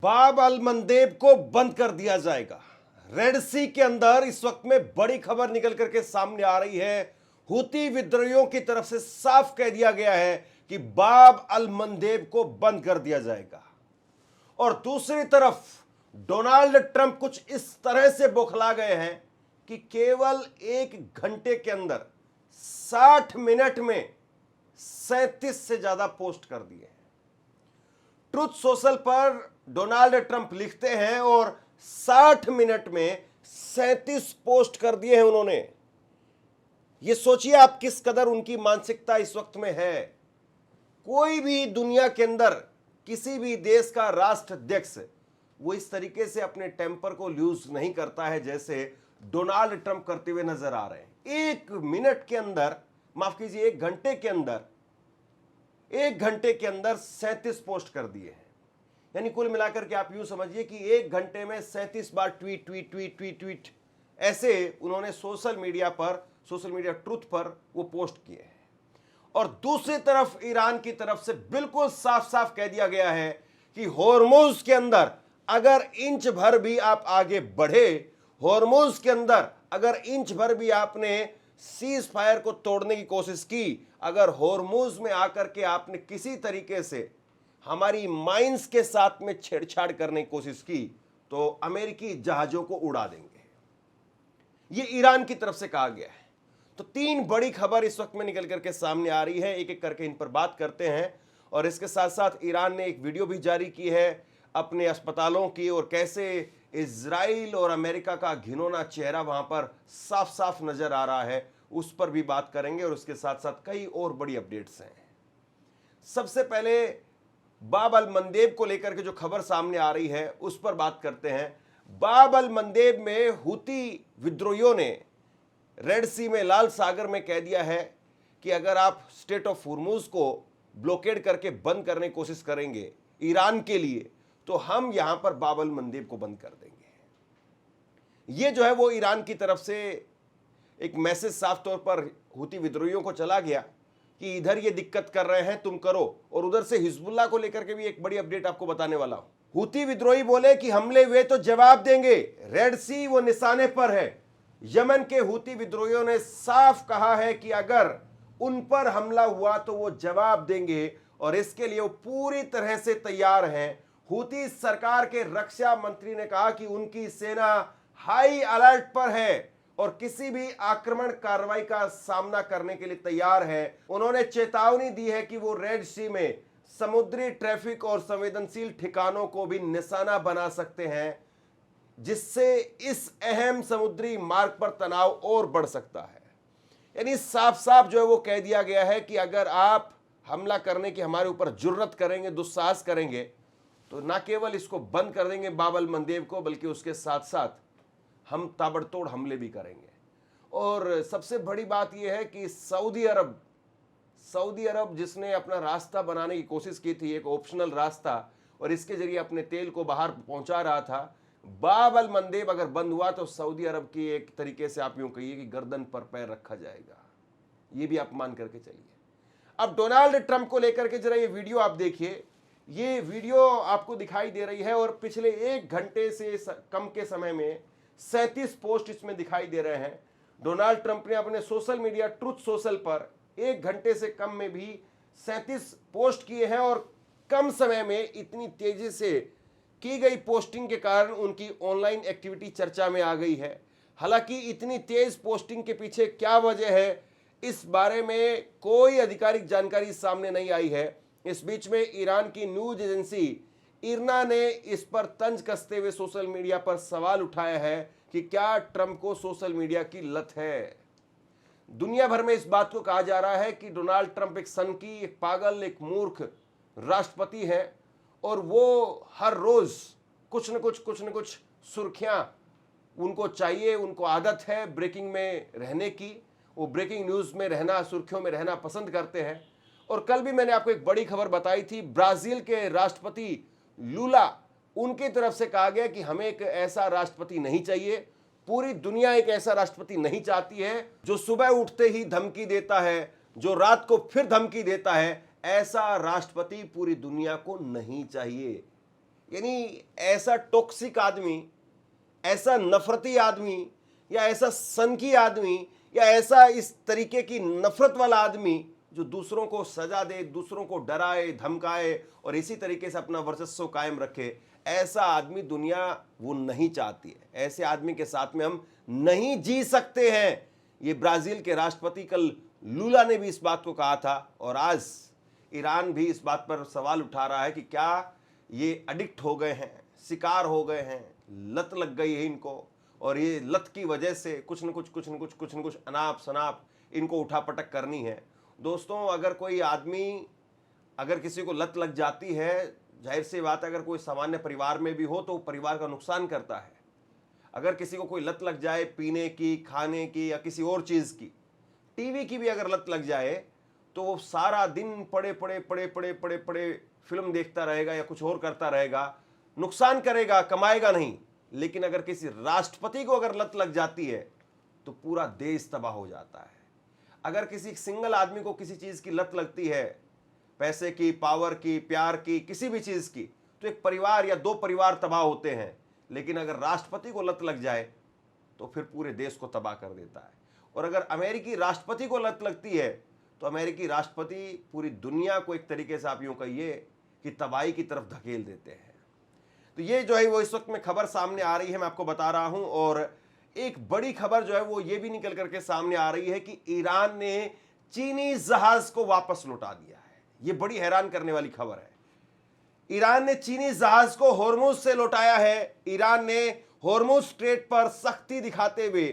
बाब अल मंदेब को बंद कर दिया जाएगा। रेड सी के अंदर इस वक्त में बड़ी खबर निकल करके सामने आ रही है। हूती विद्रोहियों की तरफ से साफ कह दिया गया है कि बाब अल मंदेब को बंद कर दिया जाएगा। और दूसरी तरफ डोनाल्ड ट्रंप कुछ इस तरह से बौखला गए हैं कि केवल 1 घंटे के अंदर 60 मिनट में 37 से ज्यादा पोस्ट कर दिए हैं। ट्रुथ सोशल पर डोनाल्ड ट्रंप लिखते हैं और 60 मिनट में 37 पोस्ट कर दिए हैं उन्होंने। यह सोचिए आप किस कदर उनकी मानसिकता इस वक्त में है। कोई भी दुनिया के अंदर किसी भी देश का राष्ट्राध्यक्ष वो इस तरीके से अपने टेम्पर को लूज नहीं करता है जैसे डोनाल्ड ट्रंप करते हुए नजर आ रहे हैं। 1 मिनट के अंदर, माफ कीजिए 1 घंटे के अंदर, 1 घंटे के अंदर 37 पोस्ट कर दिए हैं। यानी कुल मिलाकर के आप यूं समझिए कि 1 घंटे में 37 बार tweet tweet tweet tweet tweet ऐसे उन्होंने सोशल मीडिया ट्रुथ पर वो पोस्ट किए हैं। और दूसरी तरफ ईरान की तरफ से बिल्कुल साफ साफ कह दिया गया है कि होर्मुज के अंदर अगर इंच भर भी आप आगे बढ़े, होर्मुज के अंदर अगर इंच भर भी आपने सीज फायर को तोड़ने की कोशिश की, अगर होर्मुज में आकर के आपने किसी तरीके से हमारी माइंस के साथ में छेड़छाड़ करने की कोशिश की, तो अमेरिकी जहाजों को उड़ा देंगे। यह ईरान की तरफ से कहा गया है। तो 3 बड़ी खबर इस वक्त में निकल करके सामने आ रही है, एक एक करके इन पर बात करते हैं। और इसके साथ साथ ईरान ने एक वीडियो भी जारी की है अपने अस्पतालों की, और कैसे इजराइल और अमेरिका का घिनौना चेहरा वहां पर साफ साफ नजर आ रहा है, उस पर भी बात करेंगे। और उसके साथ साथ कई और बड़ी अपडेट्स हैं। सबसे पहले बाब अल मंदेब को लेकर के जो खबर सामने आ रही है उस पर बात करते हैं। बाब अल मंदेब में हूती विद्रोहियों ने रेड सी में, लाल सागर में कह दिया है कि अगर आप स्ट्रेट ऑफ होर्मुज को ब्लॉकेड करके बंद करने की कोशिश करेंगे ईरान के लिए, तो हम यहां पर बाब अल मंदेब को बंद कर देंगे। यह जो है वो ईरान की तरफ से एक मैसेज साफ तौर पर हूती विद्रोहियों को चला गया कि इधर ये दिक्कत कर रहे हैं, तुम करो। और उधर से हिजबुल्लाह को लेकर के भी एक बड़ी अपडेट आपको बताने वाला हूं। हूती विद्रोही बोले कि हमले हुए तो जवाब देंगे, रेड सी वो निशाने पर है। यमन के हूती विद्रोहियों ने साफ कहा है कि अगर उन पर हमला हुआ तो वो जवाब देंगे, और इसके लिए वो पूरी तरह से तैयार हैं। हूती सरकार के रक्षा मंत्री ने कहा कि उनकी सेना हाई अलर्ट पर है और किसी भी आक्रमण कार्रवाई का सामना करने के लिए तैयार है। उन्होंने चेतावनी दी है कि वो रेड सी में समुद्री ट्रैफिक और संवेदनशील ठिकानों को भी निशाना बना सकते हैं, जिससे इस अहम समुद्री मार्ग पर तनाव और बढ़ सकता है। यानी साफ साफ जो है वो कह दिया गया है कि अगर आप हमला करने की हमारे ऊपर जुर्रत करेंगे, दुस्साहस करेंगे, तो ना केवल इसको बंद कर देंगे बाब अल मंदेब को, बल्कि उसके साथ साथ हम ताबड़तोड़ हमले भी करेंगे। और सबसे बड़ी बात यह है कि सऊदी अरब जिसने अपना रास्ता बनाने की कोशिश की थी, एक ऑप्शनल रास्ता, और इसके जरिए अपने तेल को बाहर पहुंचा रहा था, बाब अल मंदेब अगर बंद हुआ तो सऊदी अरब की एक तरीके से आप यूं कहिए कि गर्दन पर पैर रखा जाएगा। ये भी आप मान करके चलिए। अब डोनाल्ड ट्रंप को लेकर के जरा ये वीडियो आप देखिए। ये वीडियो आपको दिखाई दे रही है और पिछले 1 घंटे से कम के समय में 37 पोस्ट इसमें दिखाई दे रहे हैं। डोनाल्ड ट्रंप ने अपने सोशल मीडिया ट्रुथ सोशल पर 1 घंटे से कम में भी 37 पोस्ट किए हैं, और कम समय में इतनी तेजी से की गई पोस्टिंग के कारण उनकी ऑनलाइन एक्टिविटी चर्चा में आ गई है। हालांकि इतनी तेज पोस्टिंग के पीछे क्या वजह है, इस बारे में कोई आधिकारिक जानकारी सामने नहीं आई है। इस बीच में ईरान की न्यूज एजेंसी इरना ने इस पर तंज कसते हुए सोशल मीडिया पर सवाल उठाया है कि क्या ट्रंप को सोशल मीडिया की लत है। दुनिया भर में इस बात को कहा जा रहा है कि डोनाल्ड ट्रंप एक सनकी, एक पागल, एक मूर्ख राष्ट्रपति है, और वो हर रोज कुछ न कुछ सुर्खियां उनको चाहिए, उनको आदत है ब्रेकिंग में रहने की। वो ब्रेकिंग न्यूज में रहना, सुर्खियों में रहना पसंद करते हैं। और कल भी मैंने आपको एक बड़ी खबर बताई थी, ब्राजील के राष्ट्रपति लूला, उनकी तरफ से कहा गया कि हमें एक ऐसा राष्ट्रपति नहीं चाहिए, पूरी दुनिया एक ऐसा राष्ट्रपति नहीं चाहती है जो सुबह उठते ही धमकी देता है, जो रात को फिर धमकी देता है। ऐसा राष्ट्रपति पूरी दुनिया को नहीं चाहिए। यानी ऐसा टॉक्सिक आदमी, ऐसा नफरती आदमी, या ऐसा सनकी आदमी, या ऐसा इस तरीके की नफरत वाला आदमी जो दूसरों को सजा दे, दूसरों को डराए धमकाए और इसी तरीके से अपना वर्चस्व कायम रखे, ऐसा आदमी दुनिया वो नहीं चाहती है। ऐसे आदमी के साथ में हम नहीं जी सकते हैं। ये ब्राजील के राष्ट्रपति कल लूला ने भी इस बात को कहा था, और आज ईरान भी इस बात पर सवाल उठा रहा है कि क्या ये एडिक्ट हो गए हैं, शिकार हो गए हैं, लत लग गई है इनको, और ये लत की वजह से कुछ न कुछ अनाप शनाप इनको उठापटक करनी है। दोस्तों, अगर कोई आदमी, अगर किसी को लत लग जाती है, जाहिर सी बात है अगर कोई सामान्य परिवार में भी हो तो परिवार का नुकसान करता है। अगर किसी को कोई लत लग जाए पीने की, खाने की या किसी और चीज़ की, टीवी की भी अगर लत लग जाए तो वो सारा दिन पड़े फिल्म देखता रहेगा या कुछ और करता रहेगा, नुकसान करेगा, कमाएगा नहीं। लेकिन अगर किसी राष्ट्रपति को अगर लत लग जाती है तो पूरा देश तबाह हो जाता है। अगर किसी सिंगल आदमी को किसी चीज़ की लत लगती है, पैसे की, पावर की, प्यार की, किसी भी चीज़ की, तो एक परिवार या दो परिवार तबाह होते हैं। लेकिन अगर राष्ट्रपति को लत लग जाए तो फिर पूरे देश को तबाह कर देता है। और अगर अमेरिकी राष्ट्रपति को लत लगती है तो अमेरिकी राष्ट्रपति पूरी दुनिया को एक तरीके से आप यूं कहिए कि तबाही की तरफ धकेल देते हैं। तो ये जो है वो इस वक्त में खबर सामने आ रही है, मैं आपको बता रहा हूं। और एक बड़ी खबर जो है वो ये भी निकल करके सामने आ रही है कि ईरान ने चीनी जहाज को वापस लौटा दिया है। ये बड़ी हैरान करने वाली खबर है। ईरान ने चीनी जहाज को होर्मुज से लौटाया है। ईरान ने होर्मुज स्ट्रेट पर सख्ती दिखाते हुए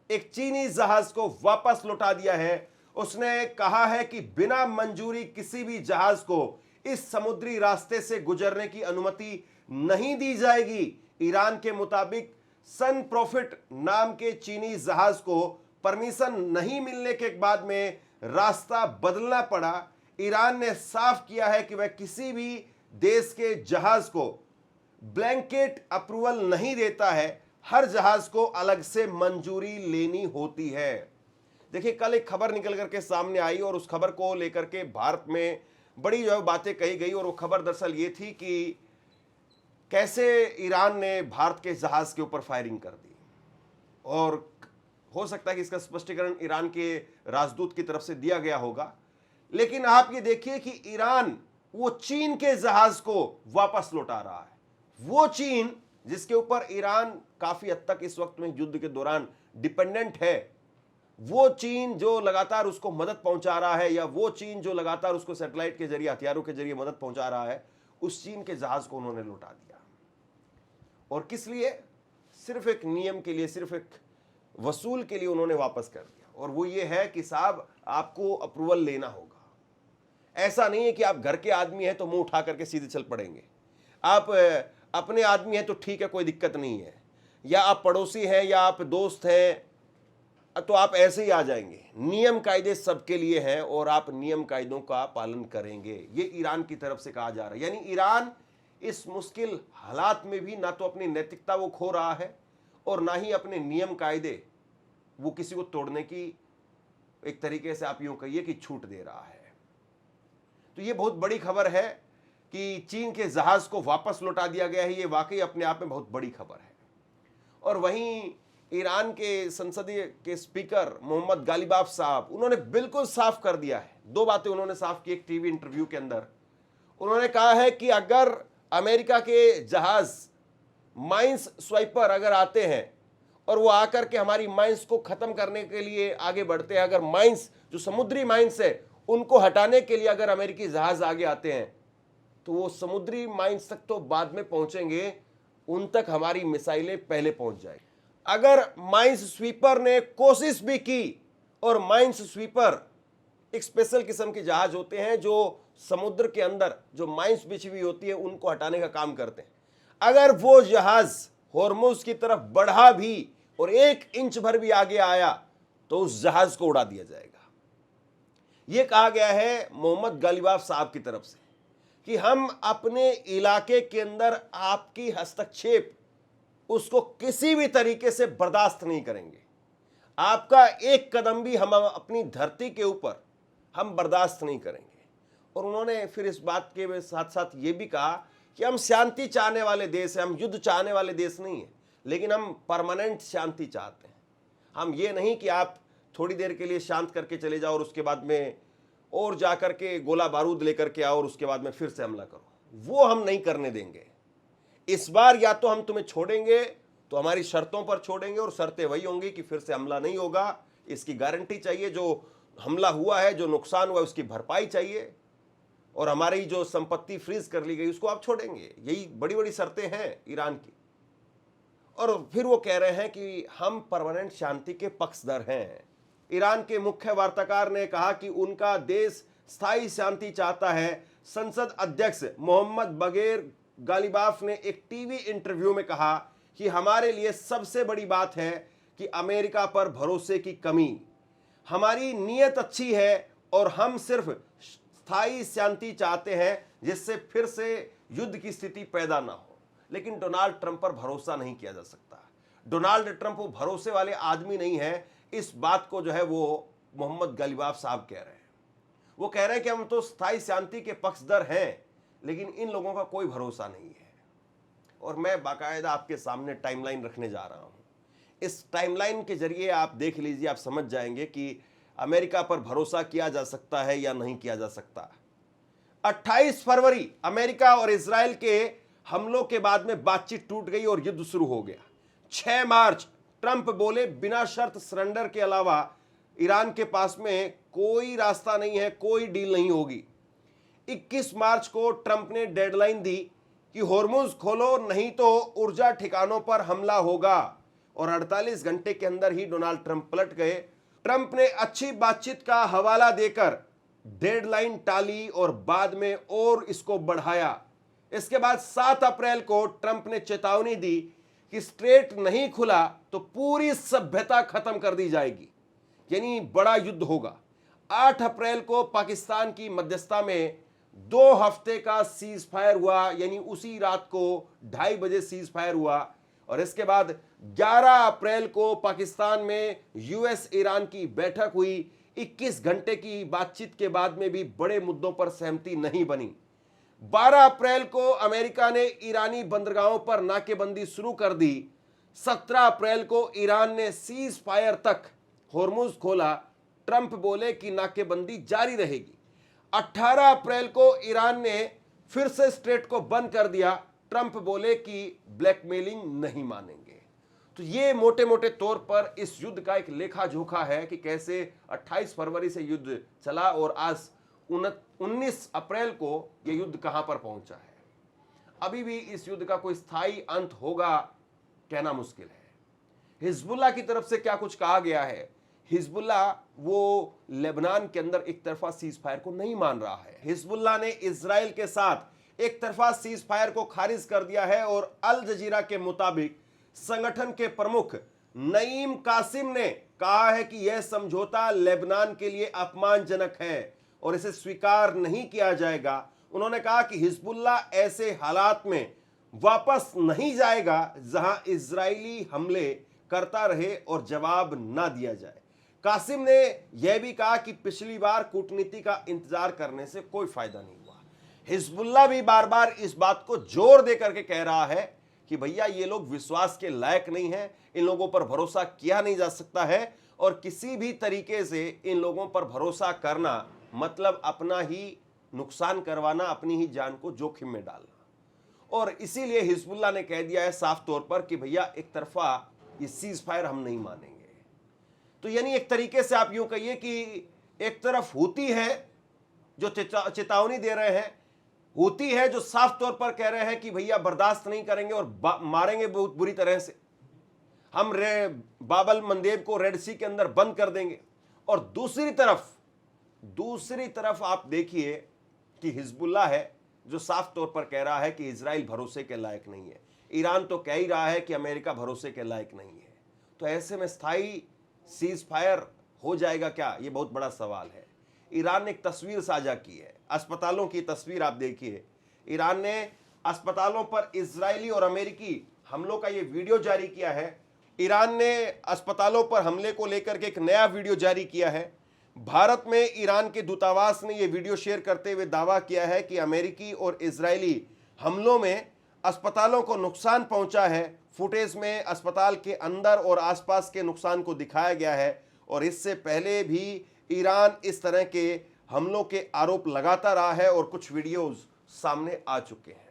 एक चीनी जहाज को वापस लौटा दिया है। उसने कहा है कि बिना मंजूरी किसी भी जहाज को इस समुद्री रास्ते से गुजरने की अनुमति नहीं दी जाएगी। ईरान के मुताबिक सन प्रॉफिट नाम के चीनी जहाज को परमिशन नहीं मिलने के बाद में रास्ता बदलना पड़ा। ईरान ने साफ किया है कि वह किसी भी देश के जहाज को ब्लैंकेट अप्रूवल नहीं देता है, हर जहाज को अलग से मंजूरी लेनी होती है। देखिए, कल एक खबर निकल करके सामने आई और उस खबर को लेकर के भारत में बड़ी जो है बातें कही गई। और वो खबर दरअसल ये थी कि कैसे ईरान ने भारत के जहाज के ऊपर फायरिंग कर दी, और हो सकता है कि इसका स्पष्टीकरण ईरान के राजदूत की तरफ से दिया गया होगा। लेकिन आप ये देखिए कि ईरान वो चीन के जहाज को वापस लौटा रहा है। वो चीन जिसके ऊपर ईरान काफी हद तक इस वक्त में युद्ध के दौरान डिपेंडेंट है, वो चीन जो लगातार उसको मदद पहुंचा रहा है, या वो चीन जो लगातार उसको सैटेलाइट के जरिए, हथियारों के जरिए मदद पहुंचा रहा है, उस चीन के जहाज को उन्होंने लौटा दिया। और किस लिए? सिर्फ एक नियम के लिए, सिर्फ एक वसूल के लिए उन्होंने वापस कर दिया। और वो ये है कि साहब आपको अप्रूवल लेना होगा। ऐसा नहीं है कि आप घर के आदमी हैं तो मुंह उठा करके सीधे चल पड़ेंगे। आप अपने आदमी हैं तो ठीक है, कोई दिक्कत नहीं है, या आप पड़ोसी हैं या आप दोस्त हैं तो आप ऐसे ही आ जाएंगे। नियम कायदे सबके लिए हैं और आप नियम कायदों का पालन करेंगे, ये ईरान की तरफ से कहा जा रहा है। यानी ईरान इस मुश्किल हालात में भी ना तो अपनी नैतिकता वो खो रहा है और ना ही अपने नियम कायदे वो किसी को तोड़ने की एक तरीके से आप यूं कहिए कि छूट दे रहा है। तो ये बहुत बड़ी खबर है कि चीन के जहाज को वापस लौटा दिया गया है। ये वाकई अपने आप में बहुत बड़ी खबर है। और वहीं ईरान के संसदीय के स्पीकर मोहम्मद गालिबाफ साहब, उन्होंने बिल्कुल साफ कर दिया है। दो बातें उन्होंने साफ की एक टीवी इंटरव्यू के अंदर। उन्होंने कहा है कि अगर अमेरिका के जहाज माइंस स्वाइपर अगर आते हैं और वो आकर के हमारी माइंस को खत्म करने के लिए आगे बढ़ते हैं, अगर माइंस जो समुद्री माइंस है उनको हटाने के लिए अगर अमेरिकी जहाज आगे आते हैं, तो वो समुद्री माइंस तक तो बाद में पहुंचेंगे, उन तक हमारी मिसाइलें पहले पहुंच जाएंगी। अगर माइंस स्वीपर ने कोशिश भी की, और माइंस स्वीपर एक स्पेशल किस्म के जहाज होते हैं जो समुद्र के अंदर जो माइंस बिछी हुई होती है उनको हटाने का काम करते हैं, अगर वो जहाज होर्मुज की तरफ बढ़ा भी और 1 इंच भर भी आगे आया तो उस जहाज को उड़ा दिया जाएगा। यह कहा गया है मोहम्मद गालिबाफ साहब की तरफ से कि हम अपने इलाके के अंदर आपकी हस्तक्षेप उसको किसी भी तरीके से बर्दाश्त नहीं करेंगे। आपका एक कदम भी हम अपनी धरती के ऊपर हम बर्दाश्त नहीं करेंगे। और उन्होंने फिर इस बात के साथ साथ ये भी कहा कि हम शांति चाहने वाले देश हैं, हम युद्ध चाहने वाले देश नहीं है, लेकिन हम परमानेंट शांति चाहते हैं। हम ये नहीं कि आप थोड़ी देर के लिए शांत करके चले जाओ और उसके बाद में और जाकर के गोला बारूद लेकर के आओ और उसके बाद में फिर से हमला करो, वो हम नहीं करने देंगे। इस बार या तो हम तुम्हें छोड़ेंगे तो हमारी शर्तों पर छोड़ेंगे, और शर्तें वही होंगी कि फिर से हमला नहीं होगा, इसकी गारंटी चाहिए, जो हमला हुआ है, जो नुकसान हुआ है उसकी भरपाई चाहिए, और हमारी जो संपत्ति फ्रीज कर ली गई उसको आप छोड़ेंगे। यही बड़ी बड़ी शर्तें हैं ईरान की। और फिर वो कह रहे हैं कि हम परमानेंट शांति के पक्षधर हैं। ईरान के मुख्य वार्ताकार ने कहा कि उनका देश स्थायी शांति चाहता है। संसद अध्यक्ष मोहम्मद बगेर गालिबाफ ने एक टीवी इंटरव्यू में कहा कि हमारे लिए सबसे बड़ी बात है कि अमेरिका पर भरोसे की कमी। हमारी नीयत अच्छी है और हम सिर्फ स्थायी शांति चाहते हैं जिससे फिर से युद्ध की स्थिति पैदा ना हो। लेकिन डोनाल्ड ट्रंप पर भरोसा नहीं किया जा सकता। डोनाल्ड ट्रंप वो भरोसे वाले आदमी नहीं है। इस बात को जो है वो मोहम्मद गालिबाफ साहब कह रहे हैं। वो कह रहे हैं कि हम तो स्थायी शांति के पक्षधर हैं, लेकिन इन लोगों का कोई भरोसा नहीं है। और मैं बाकायदा आपके सामने टाइमलाइन रखने जा रहा हूं। इस टाइमलाइन के जरिए आप देख लीजिए, आप समझ जाएंगे कि अमेरिका पर भरोसा किया जा सकता है या नहीं किया जा सकता। 28 फरवरी अमेरिका और इजराइल के हमलों के बाद में बातचीत टूट गई और युद्ध शुरू हो गया। 6 मार्च ट्रंप बोले बिना शर्त सरेंडर के अलावा ईरान के पास में कोई रास्ता नहीं है, कोई डील नहीं होगी। 21 मार्च को ट्रंप ने डेडलाइन दी कि होर्मुज खोलो नहीं तो ऊर्जा ठिकानों पर हमला होगा, और 48 घंटे के अंदर ही डोनाल्ड ट्रंप पलट गए। ट्रंप ने अच्छी बातचीत का हवाला देकर डेडलाइन टाली और बाद में और इसको बढ़ाया। इसके बाद 7 अप्रैल को ट्रंप ने चेतावनी दी कि स्ट्रेट नहीं खुला तो पूरी सभ्यता खत्म कर दी जाएगी, यानी बड़ा युद्ध होगा। 8 अप्रैल को पाकिस्तान की मध्यस्थता में 2 हफ्ते का सीज फायर हुआ, यानी उसी रात को 2:30 बजे सीज फायर हुआ। और इसके बाद 11 अप्रैल को पाकिस्तान में यूएस ईरान की बैठक हुई। 21 घंटे की बातचीत के बाद में भी बड़े मुद्दों पर सहमति नहीं बनी। 12 अप्रैल को अमेरिका ने ईरानी बंदरगाहों पर नाकेबंदी शुरू कर दी। 17 अप्रैल को ईरान ने सीज फायर तक होर्मुज खोला। ट्रंप बोले कि नाकेबंदी जारी रहेगी। 18 अप्रैल को ईरान ने फिर से स्ट्रेट को बंद कर दिया। ट्रंप बोले कि ब्लैकमेलिंग नहीं मानेंगे। तो ये मोटे मोटे तौर पर इस युद्ध का एक लेखा जोखा है कि कैसे 28 फरवरी से युद्ध चला और आज 19 अप्रैल को यह युद्ध कहां पर पहुंचा है। अभी भी इस युद्ध का कोई स्थायी अंत होगा कहना मुश्किल है। हिजबुल्लाह की तरफ से क्या कुछ कहा गया है? हिजबुल्लाह वो लेबनान के अंदर एक तरफा सीज फायर को नहीं मान रहा है। हिजबुल्लाह ने इजराइल के साथ एक तरफा सीज फायर को खारिज कर दिया है, और अल जजीरा के मुताबिक संगठन के प्रमुख नईम कासिम ने कहा है कि यह समझौता लेबनान के लिए अपमानजनक है और इसे स्वीकार नहीं किया जाएगा। उन्होंने कहा कि हिजबुल्लाह ऐसे हालात में वापस नहीं जाएगा जहां इजरायली हमले करता रहे और जवाब ना दिया जाए। कासिम ने यह भी कहा कि पिछली बार कूटनीति का इंतजार करने से कोई फायदा नहीं हुआ। हिजबुल्लाह भी बार बार इस बात को जोर दे करके कह रहा है कि भैया ये लोग विश्वास के लायक नहीं हैं, इन लोगों पर भरोसा किया नहीं जा सकता है, और किसी भी तरीके से इन लोगों पर भरोसा करना मतलब अपना ही नुकसान करवाना, अपनी ही जान को जोखिम में डालना। और इसीलिए हिजबुल्लाह ने कह दिया है साफ तौर पर कि भैया एक तरफा ये सीज फायर हम नहीं मानेंगे। तो यानी एक तरीके से आप यूं कहिए कि एक तरफ हूती है जो चेतावनी दे रहे हैं, हूती है जो साफ तौर पर कह रहे हैं कि भैया बर्दाश्त नहीं करेंगे और मारेंगे बहुत बुरी तरह से, हम बाबल मंदेब को रेड सी के अंदर बंद कर देंगे। और दूसरी तरफ आप देखिए कि हिजबुल्लाह है जो साफ तौर पर कह रहा है कि इजराइल भरोसे के लायक नहीं है। ईरान तो कह ही रहा है कि अमेरिका भरोसे के लायक नहीं है। तो ऐसे में स्थायी सीज फायर हो जाएगा क्या, ये बहुत बड़ा सवाल है। ईरान ने एक तस्वीर साझा की है, अस्पतालों की तस्वीर आप देखिए। ईरान ने अस्पतालों पर इजरायली और अमेरिकी हमलों का ये वीडियो जारी किया है। ईरान ने अस्पतालों पर हमले को लेकर के एक नया वीडियो जारी किया है। भारत में ईरान के दूतावास ने यह वीडियो शेयर करते हुए दावा किया है कि अमेरिकी और इजरायली हमलों में अस्पतालों को नुकसान पहुंचा है। फुटेज में अस्पताल के अंदर और आसपास के नुकसान को दिखाया गया है और इससे पहले भी ईरान इस तरह के हमलों के आरोप लगाता रहा है और कुछ वीडियोस सामने आ चुके हैं।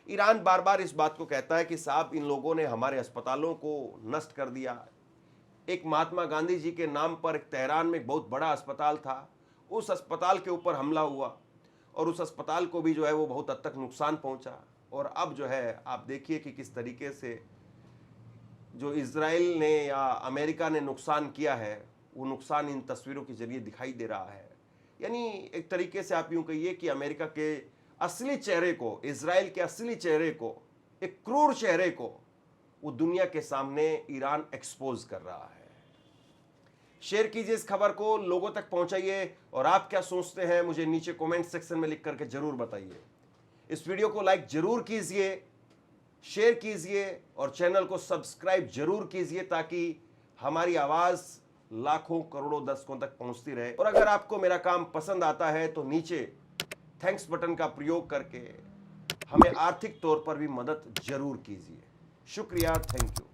ईरान बार बार इस बात को कहता है कि साहब इन लोगों ने हमारे अस्पतालों को नष्ट कर दिया। एक महात्मा गांधी जी के नाम पर एक तेहरान में एक बहुत बड़ा अस्पताल था, उस अस्पताल के ऊपर हमला हुआ और उस अस्पताल को भी जो है वो बहुत हद तक नुकसान पहुंचा। और अब जो है आप देखिए कि किस तरीके से जो इजराइल ने या अमेरिका ने नुकसान किया है वो नुकसान इन तस्वीरों के जरिए दिखाई दे रहा है। यानी एक तरीके से आप यूं कहिए कि अमेरिका के असली चेहरे को, इजराइल के असली चेहरे को, एक क्रूर चेहरे को वो दुनिया के सामने ईरान एक्सपोज कर रहा है। शेयर कीजिए इस खबर को, लोगों तक पहुंचाइए और आप क्या सोचते हैं मुझे नीचे कमेंट सेक्शन में लिख करके जरूर बताइए। इस वीडियो को लाइक जरूर कीजिए, शेयर कीजिए और चैनल को सब्सक्राइब जरूर कीजिए ताकि हमारी आवाज लाखों करोड़ों दर्शकों तक पहुंचती रहे। और अगर आपको मेरा काम पसंद आता है तो नीचे थैंक्स बटन का प्रयोग करके हमें आर्थिक तौर पर भी मदद जरूर कीजिए। शुक्रिया, थैंक यू।